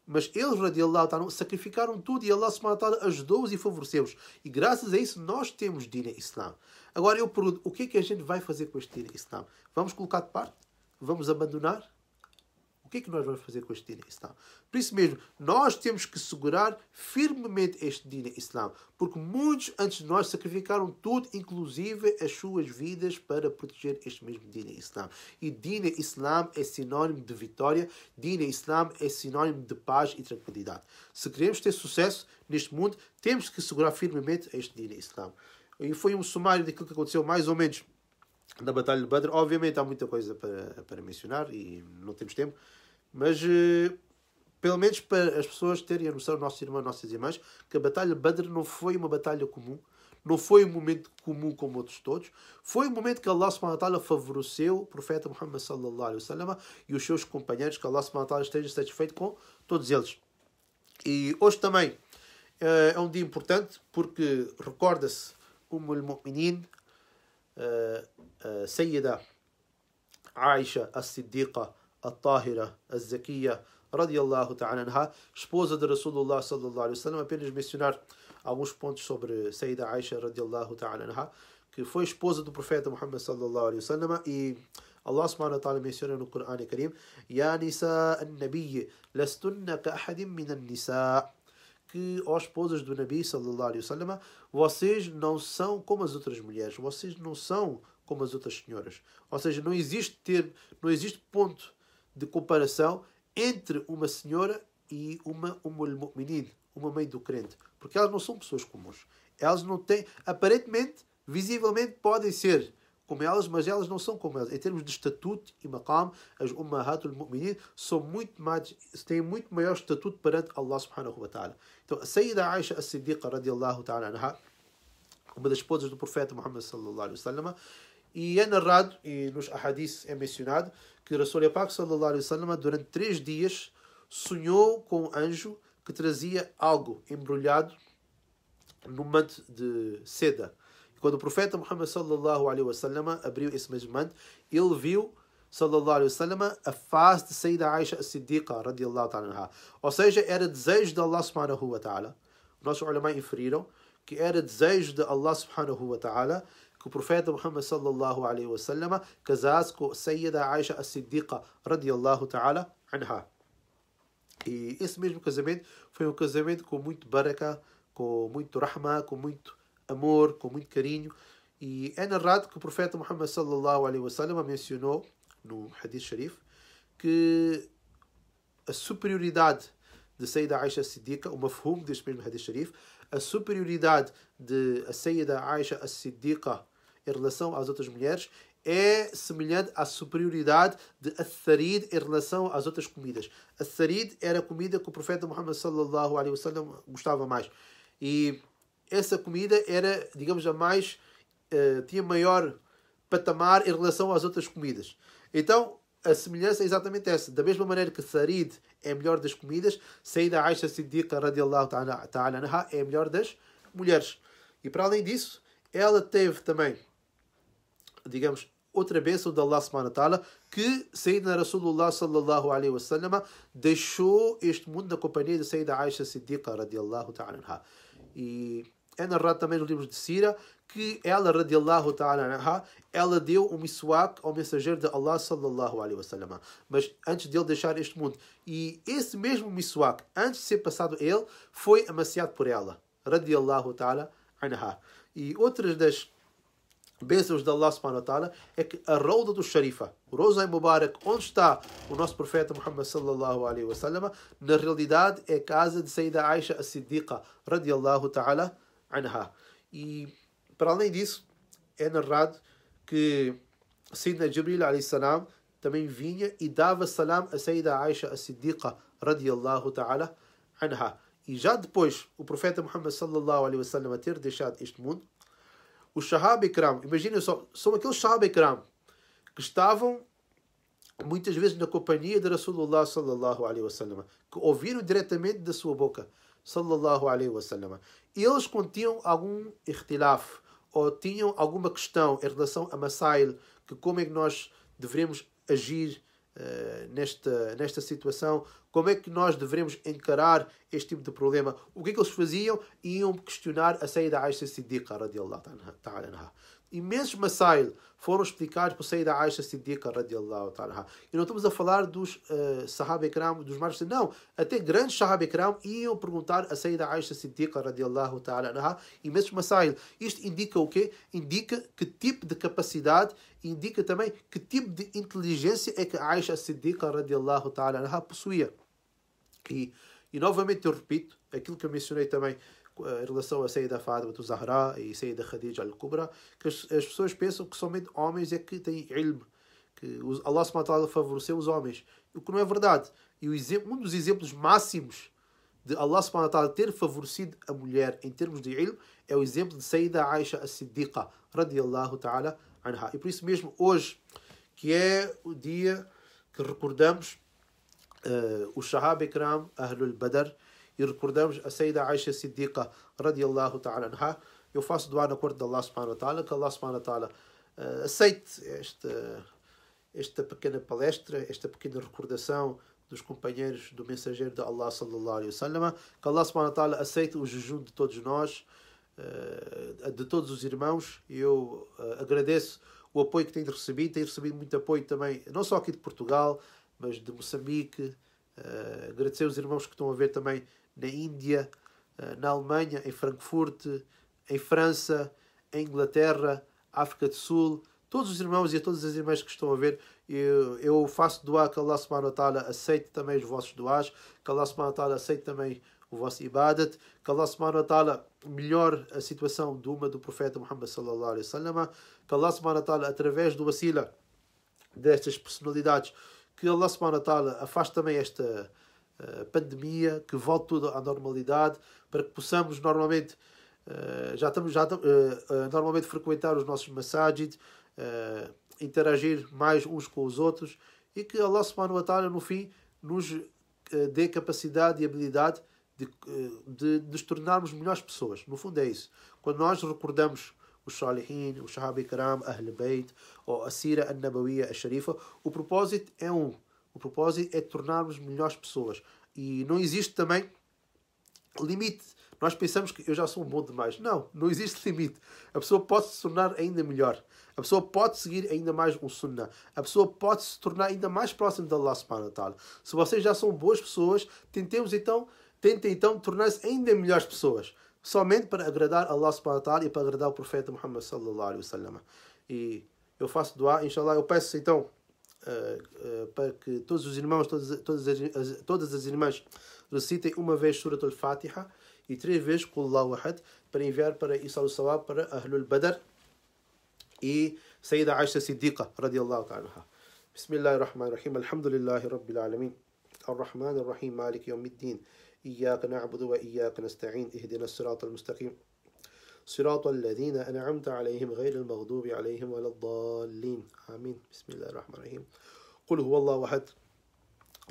Mas eles, radiallahu ta'ala, sacrificaram tudo e Allah subhanahu wa ta'ala ajudou-os e favoreceu-os. E graças a isso nós temos Din Islam. Agora eu pergunto, o que é que a gente vai fazer com este Din Islam? Vamos colocar de parte? Vamos abandonar? O que é que nós vamos fazer com este Din Islam? Por isso mesmo, nós temos que segurar firmemente este Din Islam. Porque muitos antes de nós sacrificaram tudo, inclusive as suas vidas, para proteger este mesmo Din Islam. E Din Islam é sinónimo de vitória. Din Islam é sinónimo de paz e tranquilidade. Se queremos ter sucesso neste mundo, temos que segurar firmemente este Din Islam. E foi um sumário daquilo que aconteceu mais ou menos na Batalha de Badr. Obviamente há muita coisa para mencionar e não temos tempo, mas pelo menos para as pessoas terem a noção, nossos irmãos e nossas irmãs, que a Batalha de Badr não foi uma batalha comum, não foi um momento comum como outros todos, foi um momento que Allah subhanahu wa ta'ala favoreceu o profeta Muhammad sallallahu alaihi wasallam e os seus companheiros, que Allah subhanahu wa ta'ala esteja satisfeito com todos eles. E hoje também é um dia importante porque recorda-se Umm al-Mu'minin, Sayyida Aisha as-Siddiqa al-Tahira al-Zakiya radiallahu ta'ala anha, esposa de Rasulullah sallallahu alaihi wasallam. Apenas mencionar alguns pontos sobre Sayyida Aisha radiallahu ta'ala anha, que foi esposa do profeta Muhammad sallallahu alaihi wasallam, e Allah subhanahu wa ta'ala menciona no Corão Karim: Ya nisa an-nabiy lastunna ka ahadin min an-nisa, que, ó esposas do Nabi sallallahu alaihi wasallam, vocês não são como as outras mulheres, vocês não são como as outras senhoras. Ou seja, não existe ponto de comparação entre uma senhora e uma Mu'minin, uma mãe do crente, porque elas não são pessoas comuns. Elas não têm, aparentemente, visivelmente podem ser como elas, mas elas não são como elas. Em termos de estatuto e maqam, as Ummahatul Mu'minin têm muito maior estatuto perante Allah subhanahu wa ta'ala. Então, a Sayyida Aisha as-Siddiqa radiallahu ta'ala anha, uma das esposas do profeta Muhammad sallallahu alaihi wasallam, e é narrado, e nos ahadith é mencionado, que Rasul Pak sallallahu alaihi wasallam durante 3 dias sonhou com um anjo que trazia algo embrulhado num manto de seda. E quando o profeta Muhammad sallallahu alaihi wasallam abriu esse mesmo manto, ele viu, sallallahu alaihi wasallam, a face de Sayyida Aisha as-Siddiqa radiallahu ta'ala anha. Ou seja, era desejo de Allah subhanahu wa ta'ala. Os nossos ulama inferiram que era desejo de Allah subhanahu wa ta'ala que o profeta Muhammad sallallahu alaihi wasallam casasse com Sayyida Aisha as-Siddiqa radiallahu ta'ala anha. E esse mesmo casamento foi um casamento com muito baraka, com muito rahma, com muito amor, com muito carinho. E é narrado que o profeta Muhammad sallallahu alaihi wasallam mencionou no hadith sharif que a superioridade de Sayyida Aisha as-Siddiqa, o mafhum deste mesmo hadith sharif, a superioridade de Sayyida Aisha as-Siddiqa em relação às outras mulheres é semelhante à superioridade de al-Tharid em relação às outras comidas. Al-Tharid era a comida que o profeta Muhammad sallallahu alaihi wasallam gostava mais. E essa comida era, digamos, a mais tinha maior patamar em relação às outras comidas. Então, a semelhança é exatamente essa. Da mesma maneira que Tharid é a melhor das comidas, Sayyida Aisha Siddiqa radiallahu ta'ala anha é a melhor das mulheres. E para além disso, ela teve também, digamos, outra bênção de Allah subhanahu wa ta'ala, que Sayyidina Rasulullah sallallahu alaihi wasallam deixou este mundo na companhia de Sayyida Aisha Siddiqa radiallahu ta'ala anha. E é narrado também nos livros de Sira que ela, radiallahu ta'ala anha, ela deu um miswak ao mensageiro de Allah sallallahu alaihi wasallam, mas antes de ele deixar este mundo. E esse mesmo miswak, antes de ser passado a ele, foi amaciado por ela, radiallahu ta'ala anha. E outras das bênçãos de Allah subhanahu wa ta'ala é que a Rawda do Sharifa, o Rosa Mubarak, onde está o nosso profeta Muhammad sallallahu alaihi wasallam, na realidade é a casa de Sayyida Aisha as-Siddiqa radiallahu ta'ala anha. E para além disso, é narrado que Sayyidina Jibril alayhi salam também vinha e dava salam a Sayyida Aisha as-Siddiqa radiallahu ta'ala anha. E já depois, o profeta Muhammad sallallahu alaihi wasallam a ter deixado este mundo, os Sahaba Ikram, imaginem só, são aqueles Sahaba Ikram que estavam muitas vezes na companhia de Rasulullah sallallahu alaihi wasallam, que ouviram diretamente da sua boca, sallallahu alaihi wasallam. Eles continham algum ikhtilaf, ou tinham alguma questão em relação a Masail, que como é que nós devemos agir nesta situação, como é que nós devemos encarar este tipo de problema. O que é que eles faziam? Iam questionar a Sayyida Aisha Siddiqa radiallahu ta'ala anha. Imensos masail foram explicados por Sayyida Aisha Siddiqa radiallahu ta'ala anha. E não estamos a falar dos Sahaba Ikram, dos mais... Não, até grandes Sahaba Ikram iam perguntar a Sayyida Aisha Siddiqa radiallahu ta'ala anha imensos masail. Isto indica o quê? Indica que tipo de capacidade, indica também que tipo de inteligência é que a Aisha Siddiqa radiallahu ta'ala anha possuía. E novamente eu repito aquilo que eu mencionei também em relação a Sayyida Fatima Zahra e Sayyida Khadija al-Kubra, que as pessoas pensam que somente homens é que têm ilm, que Allah subhanahu wa ta'ala favoreceu os homens, o que não é verdade. E um dos exemplos máximos de Allah subhanahu wa ta'ala ter favorecido a mulher em termos de ilm é o exemplo de Sayyida Aisha as-Siddiqa radiallahu ta'ala anha. E por isso mesmo hoje, que é o dia que recordamos os Sahaba Ikram, Ahlul Badr, e recordamos a Sayyida Aisha Siddiqa radiallahu ta'ala anha, eu faço doar na corte de Allah subhanahu wa ta'ala, que Allah subhanahu wa ta'ala aceite esta pequena palestra, esta pequena recordação dos companheiros do mensageiro de Allah sallallahu alaihi wasallam, que Allah subhanahu wa ta'ala aceite o jejum de todos nós, de todos os irmãos. Eu agradeço o apoio que tenho recebido muito apoio também, não só aqui de Portugal, mas de Moçambique. Agradecer os irmãos que estão a ver também na Índia, na Alemanha, em Frankfurt, em França, em Inglaterra, África do Sul, todos os irmãos e a todas as irmãs que estão a ver. Eu faço doar que Allah subhanahu wa ta'ala aceite também os vossos doás, que Allah subhanahu wa ta'ala aceite também o vosso ibadat, que Allah subhanahu wa ta'ala melhore a situação do profeta Muhammad sallallahu alaihi wasallam, que Allah subhanahu wa ta'ala, através do wasila destas personalidades, que Allah subhanahu wa ta'ala afaste também esta pandemia, que volte tudo à normalidade, para que possamos normalmente normalmente frequentar os nossos masajid, interagir mais uns com os outros, e que Allah subhanahu wa ta'ala no fim nos dê capacidade e habilidade de nos tornarmos melhores pessoas. No fundo é isso. Quando nós recordamos os Salihin, os Sahaba Ikram, Ahl Bayt, ou a Sira An-Nabawiyya Al-Sharifa, o propósito é um. O propósito é tornarmos melhores pessoas. E não existe também limite. Nós pensamos que eu já sou bom demais. Não, não existe limite. A pessoa pode se tornar ainda melhor. A pessoa pode seguir ainda mais um sunnah. A pessoa pode se tornar ainda mais próximo de Allah subhanahu wa ta'ala. Se vocês já são boas pessoas, tentem então tornar-se ainda melhores pessoas. Somente para agradar Allah subhanahu wa ta'ala e para agradar o profeta Muhammad sallallahu alaihi wasallam. E eu faço dua, inshallah, eu peço então para que todos os irmãos, todas as irmãs recitem uma vez Surat al-Fatiha e 3 vezes Qul Allahu Ahad, para enviar para Isal Sawab para Ahlul Badr e Sayyida Aisha Siddiqa radiyallahu ta'ala. Bismillahirrahmanirrahim. Alhamdulillahi Rabbil Alamin. Ar-Rahman Ar-Rahim. Malik Yawmiddin. إياك نعبد وإياك نستعين اهدنا الصراط المستقيم صراط الذين أنعمت عليهم غير المغضوب عليهم ولا الضالين آمين. بسم الله الرحمن الرحيم. قل هو الله أحد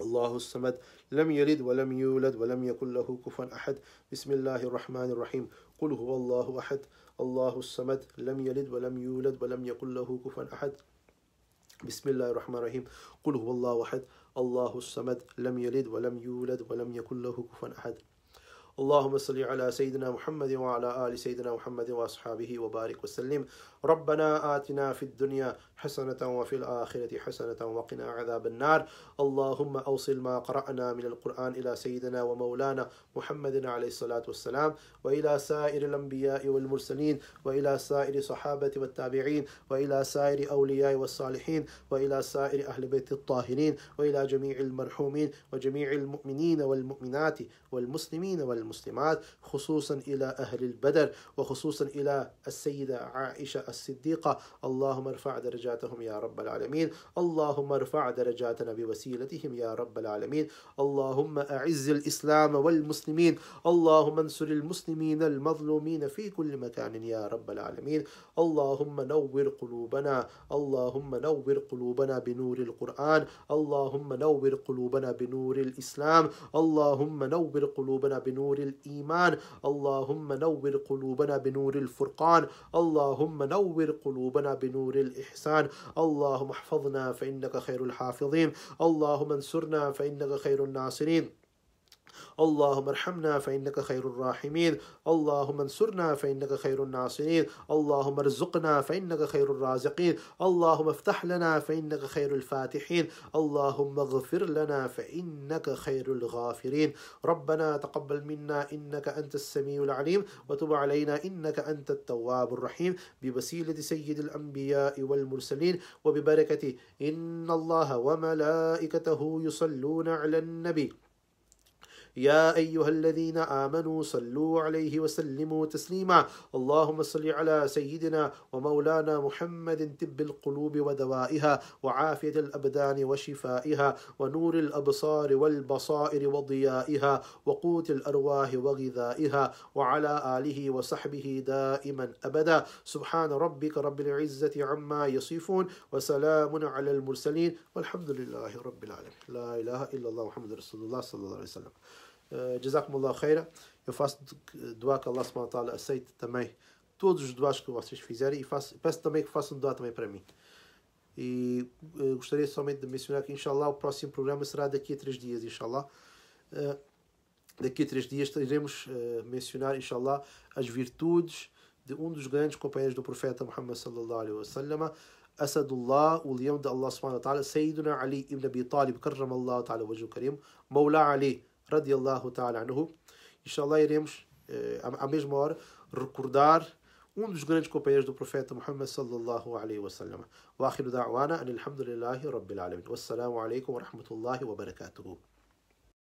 الله الصمد لم يلد ولم يولد ولم يكن له كفوا أحد. بسم الله الرحمن الرحيم. قل هو الله أحد الله الصمد لم يلد ولم يولد ولم يكن له كفوا أحد. بسم الله الرحمن الرحيم. قل هو الله أحد الله الصمد لم يلد ولم يولد ولم يكن له كفوا أحد. اللهم صل على سيدنا محمد وعلى آل سيدنا محمد وأصحابه وبارك وسلم. ربنا آتنا في الدنيا حسنة وفي الآخرة حسنة وقنا عذاب النار. اللهم أوصل ما قرأنا من القرآن إلى سيدنا ومولانا محمد عليه الصلاة والسلام، وإلى سائر الأنبياء والمرسلين، وإلى سائر الصحابة والتابعين، وإلى سائر أولياء والصالحين، وإلى سائر أهل بيت الطاهرين، وإلى جميع المرحومين وجميع المؤمنين والمؤمنات والمسلمين والمسلمات، خصوصا إلى أهل البدر، وخصوصا إلى السيدة عائشة الصديقة. اللهم ارفع درجاتهم يا رب العالمين. اللهم ارفع درجاتنا بوسيلتهم يا رب العالمين. اللهم أعز الإسلام والمسلمين. اللهم انصر المسلمين المظلومين في كل مكان يا رب العالمين. اللهم نور قلوبنا. اللهم نور قلوبنا بنور القرآن. اللهم نور قلوبنا بنور الإسلام. اللهم نور قلوبنا بنور الإيمان. اللهم نور قلوبنا بنور الفرقان. اللهم نور قلوبنا بنور الإحسان. اللهم احفظنا فإنك خير الحافظين. اللهم انصرنا فإنك خير الناصرين. اللهم ارحمنا فإنك خير الراحمين. اللهم انصرنا فإنك خير الناصرين. اللهم ارزقنا فإنك خير الرازقين. اللهم افتح لنا فإنك خير الفاتحين. اللهم اغفر لنا فإنك خير الغافرين. ربنا تقبل منا إنك أنت السميع العليم، وتب علينا إنك أنت التواب الرحيم، بوسيلة سيد الأنبياء والمرسلين، وببركة إن الله وملائكته يصلون على النبي يا أيها الذين آمنوا صلوا عليه وسلموا تسليما. اللهم صل على سيدنا ومولانا محمد طب القلوب ودوائها، وعافية الأبدان وشفائها، ونور الأبصار والبصائر وضيائها، وقوت الأرواح وغذائها، وعلى آله وصحبه دائما أبدا. سبحان ربك رب العزة عما يصفون، وسلام على المرسلين، والحمد لله رب العالمين. لا إله إلا الله محمد رسول الله صلى الله عليه وسلم. Jazakumullah khaira. Eu faço doar que Allah subhanahu wa ta'ala aceite também todos os duas que vocês fizerem e peço também que façam doar também para mim. E gostaria somente de mencionar que, inshallah, o próximo programa será daqui a 3 dias, inshallah. Daqui a 3 dias iremos mencionar, inshallah, as virtudes de um dos grandes companheiros do profeta Muhammad sallallahu alaihi wasallam, Asadullah, o leão de Allah subhanahu wa ta'ala, Sayyiduna Ali ibn Abi Talib, karramallahu ta'ala wajhu karim, Mawla Ali, radiyallahu ta'ala anhu. Inshallah, iremos, à mesma hora, recordar um dos grandes companheiros do profeta Muhammad sallallahu alaihi wasallam. Wa akhiru da'wana anil hamdulillahi rabbil alamin. Wassalamu alaikum wa rahmatullahi wa barakatuhu.